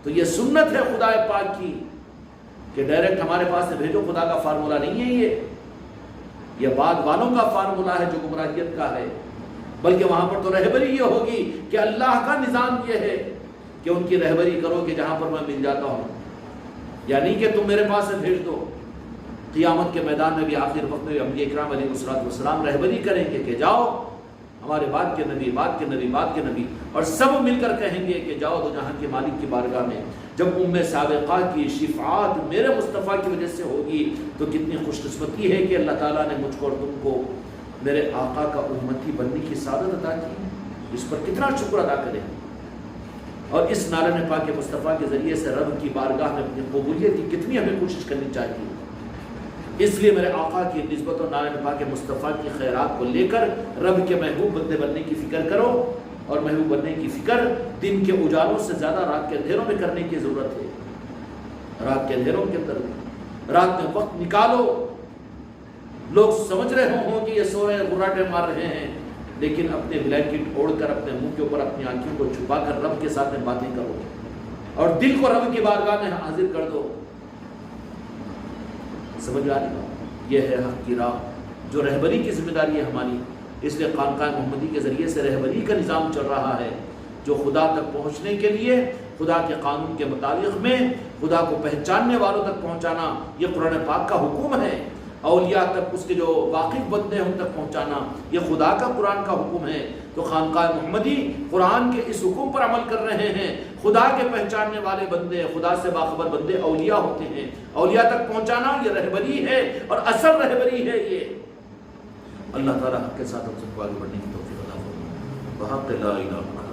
تو یہ سنت ہے خدا پاک کی کہ ڈائریکٹ ہمارے پاس سے بھیجو، خدا کا فارمولہ نہیں ہے یہ بعد والوں کا فارمولہ ہے جو گمراہیت کا ہے، بلکہ وہاں پر تو رہبری یہ ہوگی کہ اللہ کا نظام یہ ہے کہ ان کی رہبری کرو کہ جہاں پر میں مل جاتا ہوں، یعنی کہ تم میرے پاس سے بھیج دو۔ قیامت کے میدان میں بھی آخر وقت میں انبیاء اکرام علیہ السلام رہبری کریں گے کہ جاؤ ہمارے بعد کے نبی، بعد کے نبی، بعد کے نبی، اور سب مل کر کہیں گے کہ جاؤ دو جہاں کے مالک کی بارگاہ میں۔ جب ام سابقہ کی شفاعت میرے مصطفیٰ کی وجہ سے ہوگی تو کتنی خوش قسمتی ہے کہ اللہ تعالیٰ نے مجھ کو اور تم کو میرے آقا کا امتی بننے کی سعادت عطا کی، اس پر کتنا شکر ادا کریں، اور اس نالے پاک مصطفیٰ کے ذریعے سے رب کی بارگاہ میں اپنی قبولیت کی کتنی ہمیں کوشش کرنی چاہیے۔ اس لیے میرے آقا کی نسبت اور نالے پاک مصطفیٰ کی خیرات کو لے کر رب کے محبوب بندے بننے کی فکر کرو، اور محبوب بننے کی فکر دن کے اجالوں سے زیادہ رات کے اندھیروں میں کرنے کی ضرورت ہے۔ رات کے اندھیروں کے اندر رات میں وقت نکالو، لوگ سمجھ رہے ہوں کہ یہ سو رہے ہیں، غراٹے مار رہے ہیں، لیکن اپنے بلینکٹ اوڑھ کر اپنے منہ کے اوپر اپنی آنکھوں کو چھپا کر رب کے ساتھ میں باتیں کرو، اور دل کو رب کی بارگاہ میں حاضر کر دو۔ سمجھ آ رہی؟ یہ ہے حق کی راہ، جو رہبری کی ذمہ داری ہے ہماری۔ اس لیے خانقاہ محمدی کے ذریعے سے رہبری کا نظام چل رہا ہے، جو خدا تک پہنچنے کے لیے خدا کے قانون کے مطابق میں خدا کو پہچاننے والوں تک پہنچانا، یہ قرآن پاک کا حکم ہے۔ اولیاء تک، اس کے جو واقف بندے ہیں ان تک پہنچانا، یہ خدا کا قرآن کا حکم ہے۔ تو خانقاہ محمدی قرآن کے اس حکم پر عمل کر رہے ہیں۔ خدا کے پہچاننے والے بندے، خدا سے باخبر بندے اولیاء ہوتے ہیں۔ اولیاء تک پہنچانا یہ رہبری ہے، اور اصل رہبری ہے یہ۔ اللہ تعالیٰ حق کے ساتھ ہم سب کو آگے بڑھنے کی توفیق عطا فرمائے۔ بحق لا الہ الا اللہ۔